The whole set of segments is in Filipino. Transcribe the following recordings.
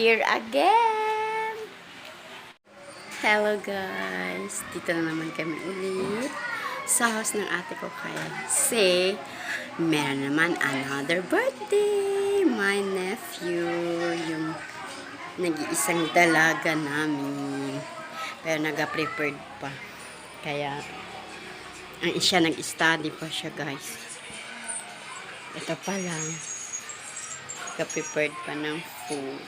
here again! Hello guys! Dito na naman kami ulit sa house ng ate ko kasi meron naman another birthday! My nephew, yung nag-iisang dalaga namin. Pero naga-prepared pa. Kaya, siya nag-study pa siya guys. Ito pa lang. Nag-prepared pa ng food.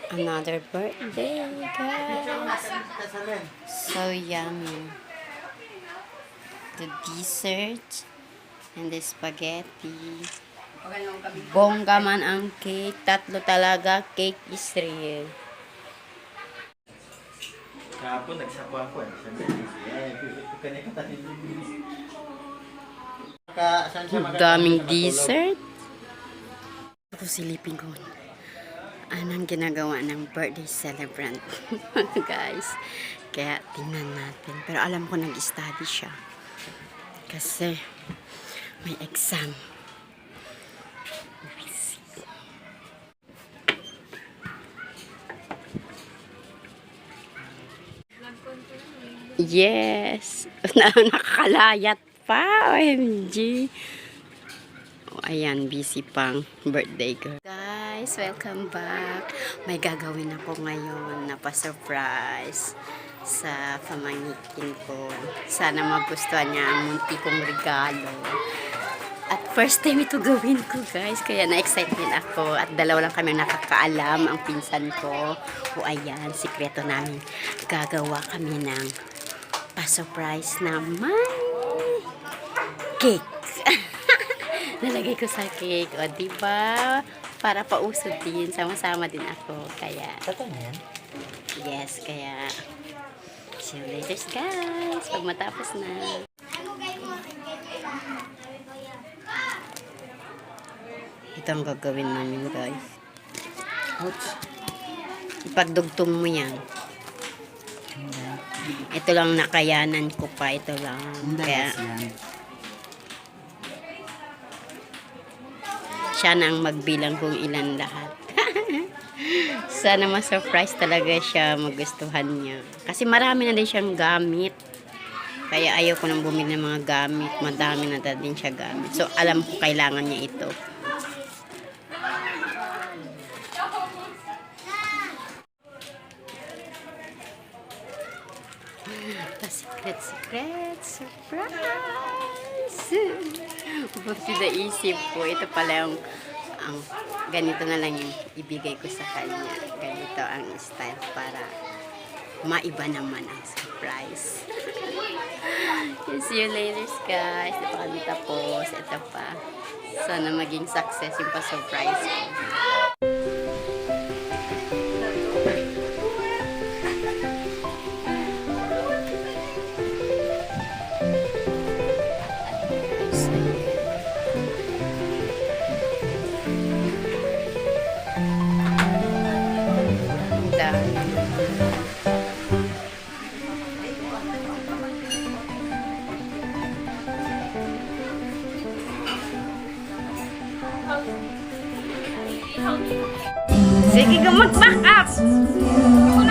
Another birthday, guys. So yummy. The dessert and the spaghetti. Bongga man ang cake. Tatlo talaga. Cake is real. Kahapon nagsapo ako. Daming dessert. Ako silipin ko. Anong ginagawa ng birthday celebrant guys, kaya tingnan natin, pero alam ko nag-study siya kasi may exam. Yes, nakakalayat pa, OMG. Ayan, busy pang birthday girl. Guys, welcome back. May gagawin ako ngayon na pa-surprise sa pamangkin ko. Sana magustuhan niya ang munti kong regalo. At first time ito gawin ko guys, kaya na-excite din ako. At dalawa lang kami nakakaalam, ang pinsan ko. O ayan, sikreto namin. Gagawa kami ng pa-surprise naman cake. Nalagay ko sa cake. O, diba? Para pausod din. Sama-sama din ako. Kaya, Totoo yan? yes, kaya, see you later, guys. Pag matapos na. Ito ang gagawin namin, guys. Ouch. Ipagdugtong mo yan. Ito lang nakayanan ko pa. Ito lang. Kaya, siya na ang magbilang kung ilan lahat. Sana ma-surprise talaga siya, magustuhan niya. Kasi marami na din siyang gamit. Kaya ayaw ko nang bumili ng mga gamit. Madami na din siya gamit. So, alam ko kailangan niya ito. Secret surprise! Buti na isip ko, ito pala yung ganito na lang yung ibigay ko sa kanya. Ganito ang style para maiba naman ang surprise. See you later guys. Ito pa kami tapos. Ito pa. Sana maging success yung pa-surprise ko. Sige ka mag-back up!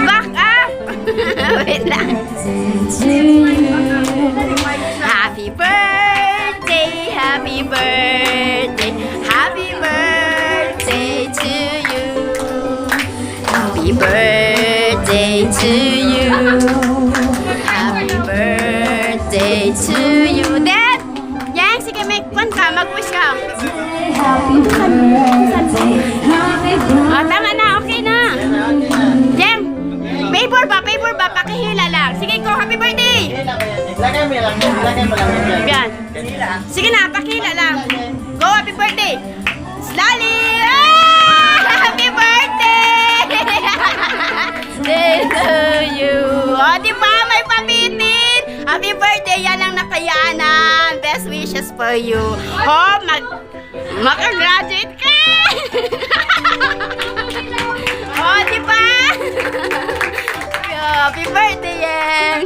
Back up! Wait lang. Happy birthday! Happy birthday! Happy birthday to you! Happy birthday to you! Happy birthday to you! Dad! Yang, sige, make fun ka. Mag-wish ka. Happy birthday, Oh, tama na, okay na. Jem, paper ba, pakihila lang. Sige ko, happy birthday. Lagay mo lang yan. Yan. Sige na, pakihila lang. Go, happy birthday. Slowly. Ah! Happy birthday. Day to you. O, diba, may pabitin. Happy birthday, yan ang nakayanan. Best wishes for you. Oh, makagraduate ka. Oh, diba? Happy birthday, Yang!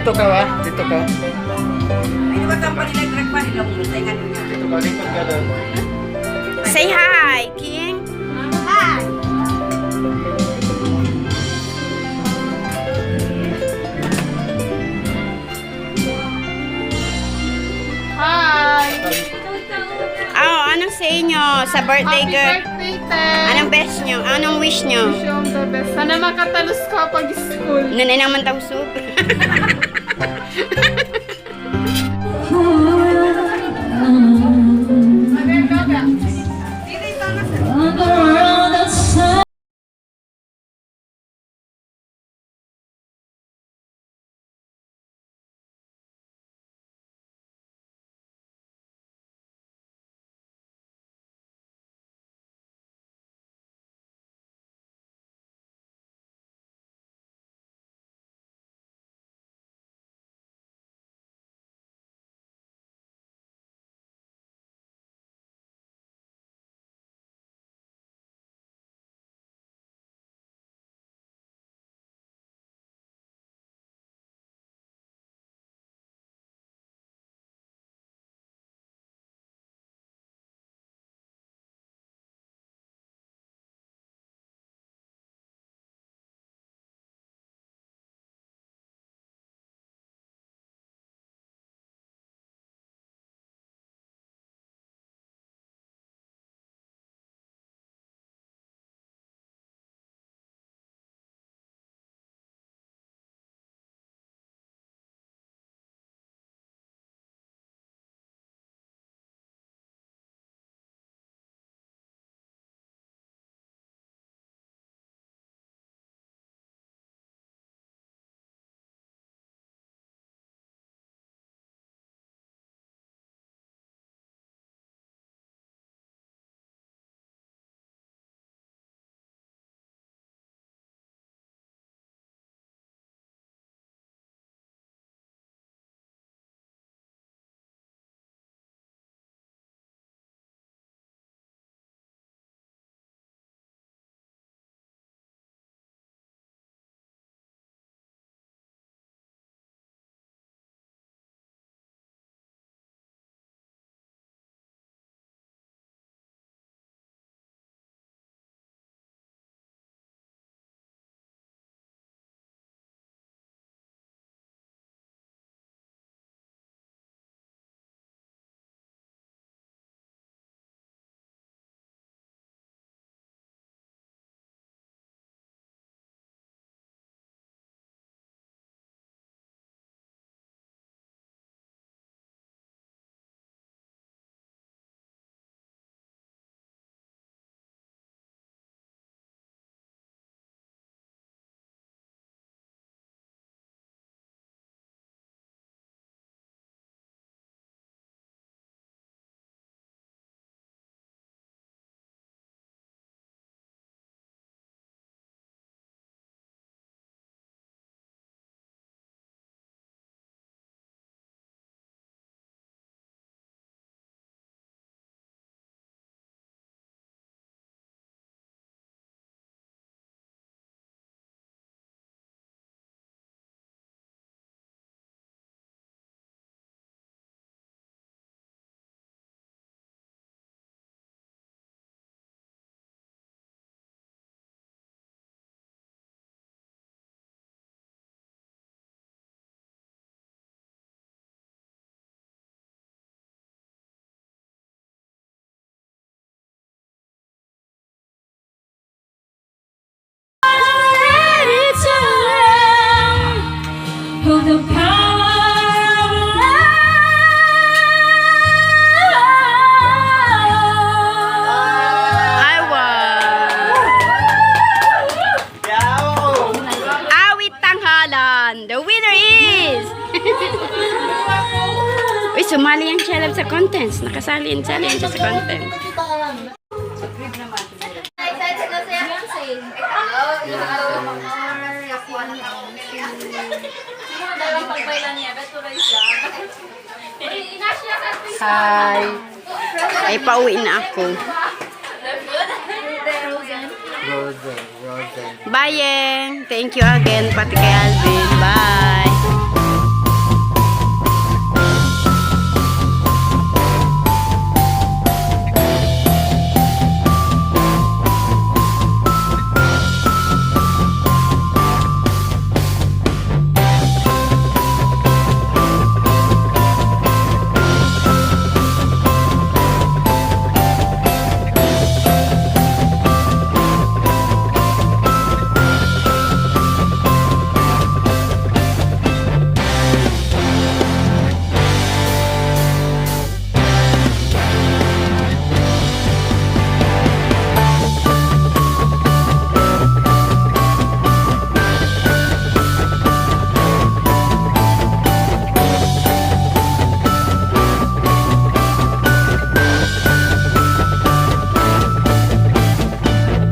Dito ka ba? Dito ka. Ano ba kang panilag-rag pa nila mo? Taingan mo niya. Dito ka. Lingkod ka doon. Say hi, King. Hi! Oh, anong say nyo sa birthday Happy girl? birthday, Te! Anong best nyo? Anong wish nyo? Wish you all the best. Sana makatalos ka pag school. Nanay naman daw soup. For the power of love. I won. Yaw! Awit tanghalan. The winner is... Uy, sumali yung Chelab sa contents. Nakasali yung Chelab siya sa contents. Hi. Ay, pauwi na ako. Rosen. Bye, Yeng. Thank you again, pati kay Alvin. Bye.